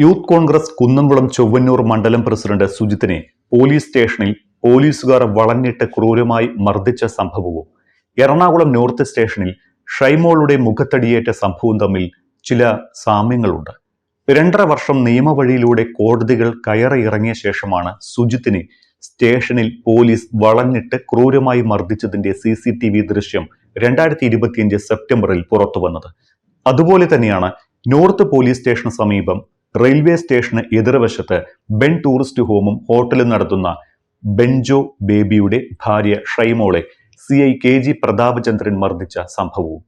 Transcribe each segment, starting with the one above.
Youth Congress Kunnamkulam Chowwannur മണ്ഡലം president സുജിത്തിനെ police സ്റ്റേഷനിൽ പോലീസുകാർ വളഞ്ഞിട്ട് ക്രൂരമായി മർദ്ദിച്ച സംഭവവും എറണാകുളം നോർത്ത് സ്റ്റേഷനിൽ ഷൈമോളുടെ മുഖത്തടിയേറ്റ സംഭവവും തമ്മിൽ ചില സാമ്യങ്ങളുണ്ട്. 2.5 വർഷം നിയമവഴിയിലൂടെ കോടതികൾ കയറിയിറങ്ങിയ ശേഷമാണ് സുജിത്തിനെ സ്റ്റേഷനിൽ പോലീസ് വളഞ്ഞിട്ട് ക്രൂരമായി മർദ്ദിച്ചതിന്റെ CCTV ദൃശ്യം 2025 സെപ്റ്റംബറിൽ പുറത്തുവന്നത്. അതുപോലെ തന്നെയാണ് നോർത്ത് പോലീസ് സ്റ്റേഷന് സമീപം റെയിൽവേ സ്റ്റേഷന് എതിർവശത്ത് ബെൻ ടൂറിസ്റ്റ് ഹോമും ഹോട്ടലും നടത്തുന്ന ബെൻജോ ബേബിയുടെ ഭാര്യ ഷൈമോളെ CI KG പ്രതാപചന്ദ്രൻ മർദ്ദിച്ച സംഭവവും.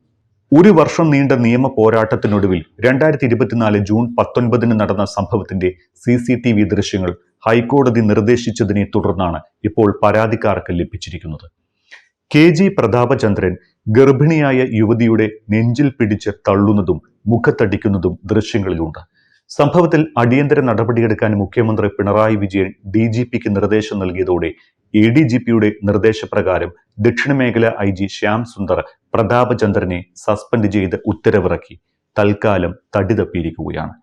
1 വർഷം നീണ്ട നിയമ പോരാട്ടത്തിനൊടുവിൽ 2024 ജൂൺ 19 നടന്ന സംഭവത്തിന്റെ CCTV ദൃശ്യങ്ങൾ ഹൈക്കോടതി നിർദ്ദേശിച്ചതിനെ തുടർന്നാണ് ഇപ്പോൾ പരാതിക്കാർക്ക് ലഭിച്ചിരിക്കുന്നത്. KG പ്രതാപചന്ദ്രൻ ഗർഭിണിയായ യുവതിയുടെ നെഞ്ചിൽ പിടിച്ച് തള്ളുന്നതും മുഖത്തടിക്കുന്നതും ദൃശ്യങ്ങളിലുണ്ട്. സംഭവത്തിൽ അടിയന്തര നടപടിയെടുക്കാൻ മുഖ്യമന്ത്രി പിണറായി വിജയൻ DGPക്ക് നിർദ്ദേശം നൽകിയതോടെ ADGPയുടെ നിർദ്ദേശപ്രകാരം ദക്ഷിണമേഖല IG ശ്യാം സുന്ദർ പ്രതാപചന്ദ്രനെ സസ്പെൻഡ് ചെയ്ത് ഉത്തരവിറക്കി തൽക്കാലം തടി തപ്പിയിരിക്കുകയാണ്.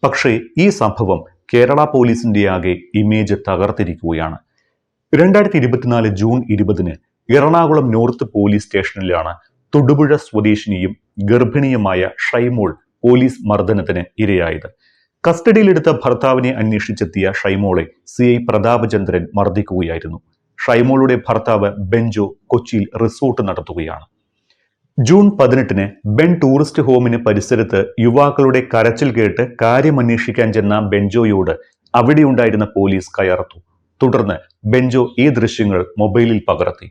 പക്ഷേ ഈ സംഭവം കേരള പോലീസിന്റെ ആകെ ഇമേജ് തകർത്തിരിക്കുകയാണ്. 2024 ജൂൺ 20 എറണാകുളം നോർത്ത് പോലീസ് സ്റ്റേഷനിലാണ് തൊടുപുഴ സ്വദേശിനിയും ഗർഭിണിയുമായ ഷൈമോൾ പോലീസ് മർദ്ദനത്തിന് ഇരയായത്. കസ്റ്റഡിയിലെടുത്ത ഭർത്താവിനെ അന്വേഷിച്ചെത്തിയ ഷൈമോളെ CI പ്രതാപചന്ദ്രൻ മർദ്ദിക്കുകയായിരുന്നു. ഷൈമോളുടെ ഭർത്താവ് ബെൻജോ കൊച്ചിയിൽ റിസോർട്ട് നടത്തുകയാണ്. ജൂൺ 18 ബെൻ ടൂറിസ്റ്റ് ഹോമിന് പരിസരത്ത് യുവാക്കളുടെ കരച്ചിൽ കേട്ട് കാര്യമന്വേഷിക്കാൻ ചെന്ന ബെൻജോയോട് അവിടെയുണ്ടായിരുന്ന പോലീസ് കയർത്തു. തുടർന്ന് ബെൻജോ ഈ ദൃശ്യങ്ങൾ മൊബൈലിൽ പകർത്തി.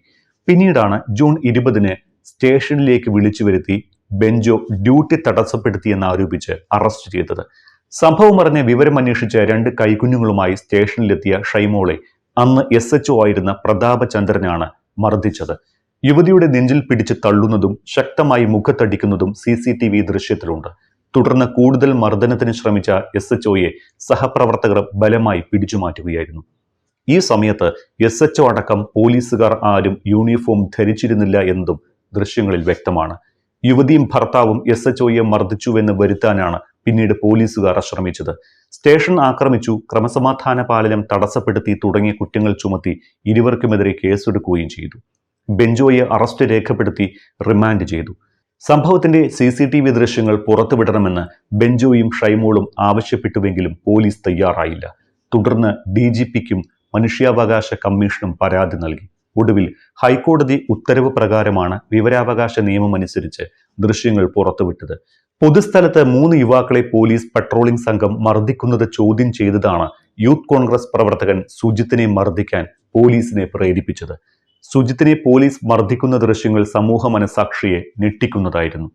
പിന്നീടാണ് ജൂൺ 20 സ്റ്റേഷനിലേക്ക് വിളിച്ചു വരുത്തി ബെൻജോ ഡ്യൂട്ടി തടസ്സപ്പെടുത്തിയെന്ന് ആരോപിച്ച് അറസ്റ്റ് ചെയ്തത്. സംഭവം അറിഞ്ഞ വിവരമന്വേഷിച്ച 2 കൈക്കുഞ്ഞുങ്ങളുമായി സ്റ്റേഷനിലെത്തിയ ഷൈമോളെ അന്ന് SHO ആയിരുന്ന പ്രതാപചന്ദ്രനാണ് മർദ്ദിച്ചത്. യുവതിയുടെ നെഞ്ചിൽ പിടിച്ച് തള്ളുന്നതും ശക്തമായി മുഖത്തടിക്കുന്നതും CCTV ദൃശ്യത്തിലുണ്ട്. തുടർന്ന് കൂടുതൽ മർദ്ദനത്തിന് ശ്രമിച്ച SHOയെ സഹപ്രവർത്തകർ ബലമായി പിടിച്ചുമാറ്റുകയായിരുന്നു. ഈ സമയത്ത് SHO അടക്കം പോലീസുകാർ ആരും യൂണിഫോം ധരിച്ചിരുന്നില്ല എന്നതും ദൃശ്യങ്ങളിൽ വ്യക്തമാണ്. യുവതിയും ഭർത്താവും SHOയെ മർദ്ദിച്ചുവെന്ന് വരുത്താനാണ് പിന്നീട് പോലീസുകാർ ശ്രമിച്ചത്. സ്റ്റേഷൻ ആക്രമിച്ചു, ക്രമസമാധാന പാലനം തടസ്സപ്പെടുത്തി തുടങ്ങിയ കുറ്റങ്ങൾ ചുമത്തി ഇരുവർക്കുമെതിരെ കേസെടുക്കുകയും ചെയ്തു. ബെൻജോയെ അറസ്റ്റ് രേഖപ്പെടുത്തി റിമാൻഡ് ചെയ്തു. സംഭവത്തിന്റെ CCTV ദൃശ്യങ്ങൾ പുറത്തുവിടണമെന്ന് ബെൻജോയും ഷൈമോളും ആവശ്യപ്പെട്ടുവെങ്കിലും പോലീസ് തയ്യാറായില്ല. തുടർന്ന് DGPക്കും മനുഷ്യാവകാശ കമ്മീഷനും പരാതി നൽകി. ഒടുവിൽ ഹൈക്കോടതി ഉത്തരവ് പ്രകാരമാണ് വിവരാവകാശ നിയമമനുസരിച്ച് ദൃശ്യങ്ങൾ പുറത്തുവിട്ടത്. പൊതുസ്ഥലത്ത് 3 യുവാക്കളെ പോലീസ് പട്രോളിംഗ് സംഘം മർദ്ദിക്കുന്നത് ചോദ്യം ചെയ്തതാണ് യൂത്ത് കോൺഗ്രസ് പ്രവർത്തകൻ സുജിത്തിനെ മർദ്ദിക്കാൻ പോലീസിനെ പ്രേരിപ്പിച്ചത്. സുജിത്തിനെ പോലീസ് മർദ്ദിക്കുന്ന ദൃശ്യങ്ങൾ സമൂഹ മനസാക്ഷിയെ ഞെട്ടിക്കുന്നതായിരുന്നു.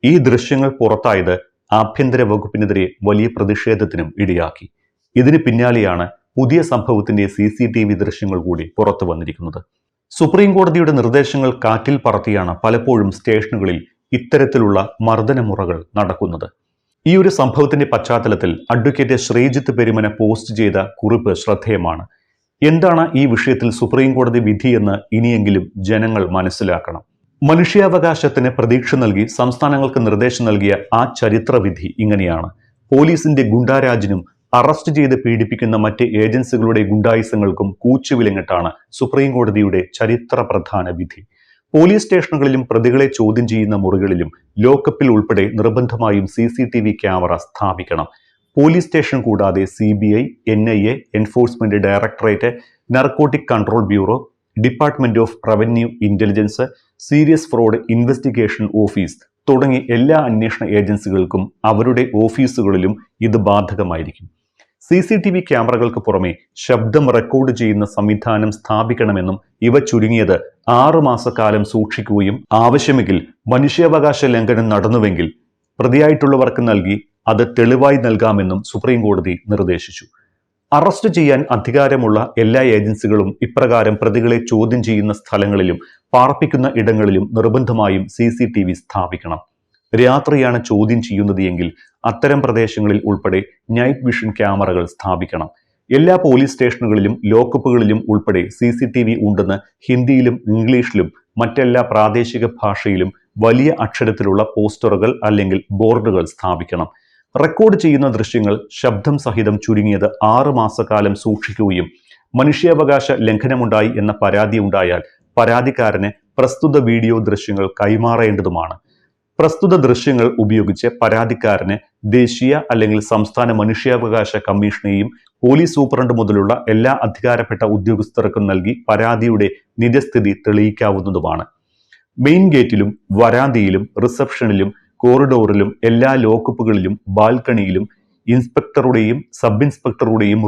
ഈ ദൃശ്യങ്ങൾ പുറത്തായത് ആഭ്യന്തര വകുപ്പിനെതിരെ വലിയ പ്രതിഷേധത്തിനും ഇടയാക്കി. ഇതിന് പിന്നാലെയാണ് പുതിയ സംഭവത്തിന്റെ CCTV ദൃശ്യങ്ങൾ കൂടി പുറത്തു വന്നിരിക്കുന്നത്. സുപ്രീം കോടതിയുടെ നിർദ്ദേശങ്ങൾ കാറ്റിൽ പറത്തിയാണ് പലപ്പോഴും സ്റ്റേഷനുകളിൽ ഇത്തരത്തിലുള്ള മർദ്ദനമുറകൾ നടക്കുന്നത്. ഈ ഒരു സംഭവത്തിന്റെ പശ്ചാത്തലത്തിൽ അഡ്വക്കേറ്റ് ശ്രീജിത്ത് പെരുമന പോസ്റ്റ് ചെയ്ത കുറിപ്പ് ശ്രദ്ധേയമാണ്. എന്താണ് ഈ വിഷയത്തിൽ സുപ്രീം കോടതി വിധിയെന്ന് ഇനിയെങ്കിലും ജനങ്ങൾ മനസ്സിലാക്കണം. മനുഷ്യാവകാശത്തിന് പ്രതീക്ഷ നൽകി സംസ്ഥാനങ്ങൾക്ക് നിർദ്ദേശം നൽകിയ ആ ചരിത്ര വിധി ഇങ്ങനെയാണ്: പോലീസിന്റെ ഗുണ്ടാരാജിനും അറസ്റ്റ് ചെയ്ത് പീഡിപ്പിക്കുന്ന മറ്റ് ഏജൻസികളുടെ ഗുണ്ടായുസങ്ങൾക്കും കൂച്ചുവിലങ്ങിട്ടാണ് സുപ്രീം കോടതിയുടെ ചരിത്ര പ്രധാന വിധി. പോലീസ് സ്റ്റേഷനുകളിലും പ്രതികളെ ചോദ്യം ചെയ്യുന്ന മുറികളിലും ലോക്കപ്പിൽ ഉൾപ്പെടെ നിർബന്ധമായും CCTV ക്യാമറ സ്ഥാപിക്കണം. പോലീസ് സ്റ്റേഷൻ കൂടാതെ CBI, NIA, enforcement directorate, narcotic control bureau, department of revenue intelligence, serious fraud investigation office തുടങ്ങി എല്ലാ അന്വേഷണ ഏജൻസികൾക്കും അവരുടെ ഓഫീസുകളിലും ഇത് ബാധകമായിരിക്കും. CCTV ക്യാമറകൾക്ക് പുറമെ ശബ്ദം റെക്കോർഡ് ചെയ്യുന്ന സംവിധാനം സ്ഥാപിക്കണമെന്നും ഇവ ചുരുങ്ങിയത് 6 മാസക്കാലം സൂക്ഷിക്കുകയും ആവശ്യമെങ്കിൽ മനുഷ്യാവകാശ ലംഘനം നടന്നുവെങ്കിൽ പ്രതിയായിട്ടുള്ളവർക്ക് നൽകി അത് തെളിവായി നൽകാമെന്നും സുപ്രീം കോടതി നിർദ്ദേശിച്ചു. അറസ്റ്റ് ചെയ്യാൻ അധികാരമുള്ള എല്ലാ ഏജൻസികളും ഇപ്രകാരം പ്രതികളെ ചോദ്യം ചെയ്യുന്ന സ്ഥലങ്ങളിലും പാർപ്പിക്കുന്ന ഇടങ്ങളിലും നിർബന്ധമായും CCTV സ്ഥാപിക്കണം. രാത്രിയാണ് ചോദ്യം ചെയ്യുന്നത് എങ്കിൽ അത്തരം പ്രദേശങ്ങളിൽ ഉൾപ്പെടെ നൈറ്റ് വിഷൻ ക്യാമറകൾ സ്ഥാപിക്കണം. എല്ലാ പോലീസ് സ്റ്റേഷനുകളിലും ലോക്കപ്പുകളിലും ഉൾപ്പെടെ CCTV ഉണ്ടെന്ന് ഹിന്ദിയിലും ഇംഗ്ലീഷിലും മറ്റെല്ലാ പ്രാദേശിക ഭാഷയിലും വലിയ അക്ഷരത്തിലുള്ള പോസ്റ്ററുകൾ അല്ലെങ്കിൽ ബോർഡുകൾ സ്ഥാപിക്കണം. റെക്കോർഡ് ചെയ്യുന്ന ദൃശ്യങ്ങൾ ശബ്ദം സഹിതം ചുരുങ്ങിയത് 6 മാസക്കാലം സൂക്ഷിക്കുകയും മനുഷ്യാവകാശ ലംഘനമുണ്ടായി എന്ന പരാതി ഉണ്ടായാൽ പരാതിക്കാരന് പ്രസ്തുത വീഡിയോ ദൃശ്യങ്ങൾ കൈമാറേണ്ടതുമാണ്. പ്രസ്തുത ദൃശ്യങ്ങൾ ഉപയോഗിച്ച് പരാതിക്കാരന് ദേശീയ അല്ലെങ്കിൽ സംസ്ഥാന മനുഷ്യാവകാശ കമ്മീഷനെയും പോലീസ് സൂപ്രണ്ട് മുതലുള്ള എല്ലാ അധികാരപ്പെട്ട ഉദ്യോഗസ്ഥർക്കും നൽകി പരാതിയുടെ നിജസ്ഥിതി തെളിയിക്കാവുന്നതുമാണ്. മെയിൻ ഗേറ്റിലും വരാന്തയിലും റിസപ്ഷനിലും കോറിഡോറിലും എല്ലാ ലോക്കപ്പുകളിലും ബാൽക്കണിയിലും ഇൻസ്പെക്ടറുടെയും സബ് ഇൻസ്പെക്ടറുടെയും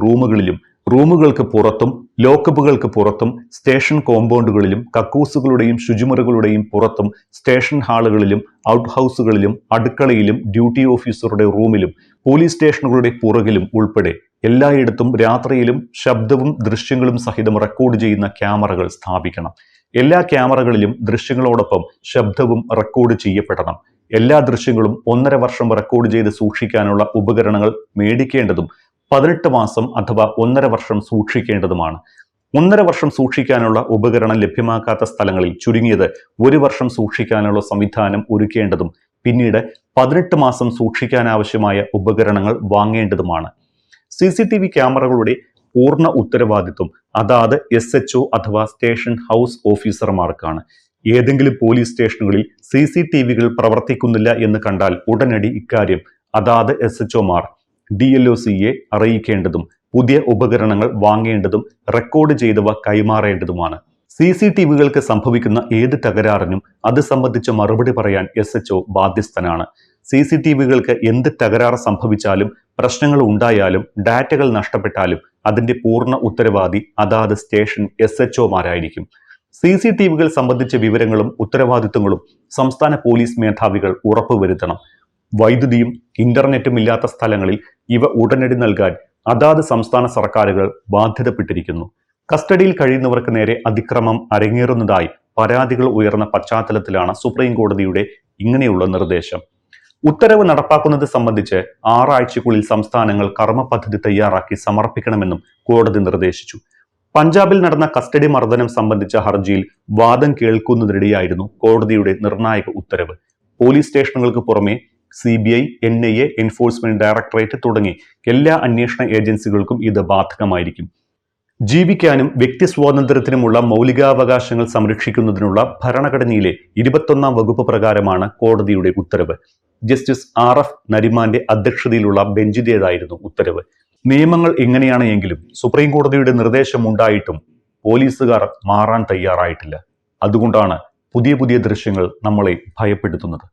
റൂമുകൾക്ക് പുറത്തും ലോക്കപ്പുകൾക്ക് പുറത്തും സ്റ്റേഷൻ കോമ്പൗണ്ടുകളിലും കക്കൂസുകളുടെയും ശുചിമുറികളുടെയും പുറത്തും സ്റ്റേഷൻ ഹാളുകളിലും ഔട്ട് ഹൗസുകളിലും അടുക്കളയിലും ഡ്യൂട്ടി ഓഫീസറുടെ റൂമിലും പോലീസ് സ്റ്റേഷനുകളുടെ പുറകിലും ഉൾപ്പെടെ എല്ലായിടത്തും രാത്രിയിലും ശബ്ദവും ദൃശ്യങ്ങളും സഹിതം റെക്കോർഡ് ചെയ്യുന്ന ക്യാമറകൾ സ്ഥാപിക്കണം. എല്ലാ ക്യാമറകളിലും ദൃശ്യങ്ങളോടൊപ്പം ശബ്ദവും റെക്കോർഡ് ചെയ്യപ്പെടണം. എല്ലാ ദൃശ്യങ്ങളും 1.5 വർഷം റെക്കോർഡ് ചെയ്ത് സൂക്ഷിക്കാനുള്ള ഉപകരണങ്ങൾ മേടിക്കേണ്ടതും 18 മാസം അഥവാ 1.5 വർഷം സൂക്ഷിക്കേണ്ടതുമാണ്. 1.5 വർഷം സൂക്ഷിക്കാനുള്ള ഉപകരണം ലഭ്യമാക്കാത്ത സ്ഥലങ്ങളിൽ ചുരുങ്ങിയത് 1 വർഷം സൂക്ഷിക്കാനുള്ള സംവിധാനം ഒരുക്കേണ്ടതും പിന്നീട് 18 മാസം സൂക്ഷിക്കാനാവശ്യമായ ഉപകരണങ്ങൾ വാങ്ങേണ്ടതുമാണ്. CCTV ക്യാമറകളുടെ പൂർണ്ണ ഉത്തരവാദിത്വം അതാത് SHO അഥവാ സ്റ്റേഷൻ ഹൗസ് ഓഫീസർമാർക്കാണ്. ഏതെങ്കിലും പോലീസ് സ്റ്റേഷനുകളിൽ CCTVകൾ പ്രവർത്തിക്കുന്നില്ല എന്ന് കണ്ടാൽ ഉടനടി ഇക്കാര്യം അതാത് SHOമാർ DLOCയെ അറിയിക്കേണ്ടതും പുതിയ ഉപകരണങ്ങൾ വാങ്ങേണ്ടതും റെക്കോർഡ് ചെയ്തവ കൈമാറേണ്ടതുമാണ്. CCTVകൾക്ക് സംഭവിക്കുന്ന ഏത് തകരാറിനും അത് സംബന്ധിച്ച് മറുപടി പറയാൻ SHO ബാധ്യസ്ഥനാണ്. CCTVകൾക്ക് എന്ത് തകരാറ് സംഭവിച്ചാലും പ്രശ്നങ്ങൾ ഉണ്ടായാലും ഡാറ്റകൾ നഷ്ടപ്പെട്ടാലും അതിന്റെ പൂർണ്ണ ഉത്തരവാദി അതാത് സ്റ്റേഷൻ SHOമാരായിരിക്കും. CCTVകൾ സംബന്ധിച്ച വിവരങ്ങളും ഉത്തരവാദിത്വങ്ങളും സംസ്ഥാന പോലീസ് മേധാവികൾ ഉറപ്പുവരുത്തണം. വൈദ്യുതിയും ഇന്റർനെറ്റും ഇല്ലാത്ത സ്ഥലങ്ങളിൽ ഇവ ഉടനടി നൽകാൻ അതാത് സംസ്ഥാന സർക്കാരുകൾ ബാധ്യതപ്പെട്ടിരിക്കുന്നു. കസ്റ്റഡിയിൽ കഴിയുന്നവർക്ക് നേരെ അതിക്രമം അരങ്ങേറുന്നതായി പരാതികൾ ഉയർന്ന പശ്ചാത്തലത്തിലാണ് സുപ്രീം കോടതിയുടെ ഇങ്ങനെയുള്ള നിർദ്ദേശം. ഉത്തരവ് നടപ്പാക്കുന്നത് സംബന്ധിച്ച് 6 ആഴ്ചയ്ക്കുള്ളിൽ സംസ്ഥാനങ്ങൾ കർമ്മ പദ്ധതി തയ്യാറാക്കി സമർപ്പിക്കണമെന്നും കോടതി നിർദ്ദേശിച്ചു. പഞ്ചാബിൽ നടന്ന കസ്റ്റഡി മർദ്ദനം സംബന്ധിച്ച ഹർജിയിൽ വാദം കേൾക്കുന്നതിനിടെയായിരുന്നു കോടതിയുടെ നിർണായക ഉത്തരവ്. പോലീസ് സ്റ്റേഷനുകൾക്ക് പുറമെ CBI, NIA, എൻഫോഴ്സ്മെന്റ് ഡയറക്ടറേറ്റ് തുടങ്ങി എല്ലാ അന്വേഷണ ഏജൻസികൾക്കും ഇത് ബാധകമായിരിക്കും. ജീവിക്കാനും വ്യക്തി സ്വാതന്ത്ര്യത്തിനുമുള്ള മൗലികാവകാശങ്ങൾ സംരക്ഷിക്കുന്നതിനുള്ള ഭരണഘടനയിലെ 21ാം വകുപ്പ് പ്രകാരമാണ് കോടതിയുടെ ഉത്തരവ്. ജസ്റ്റിസ് RF നരിമാന്റെ അധ്യക്ഷതയിലുള്ള ബെഞ്ചിന്റേതായിരുന്നു ഉത്തരവ്. നിയമങ്ങൾ എങ്ങനെയാണ് എങ്കിലും സുപ്രീം കോടതിയുടെ നിർദ്ദേശം ഉണ്ടായിട്ടും പോലീസുകാർ മാറാൻ തയ്യാറായിട്ടില്ല. അതുകൊണ്ടാണ് പുതിയ ദൃശ്യങ്ങൾ നമ്മളെ ഭയപ്പെടുത്തുന്നത്.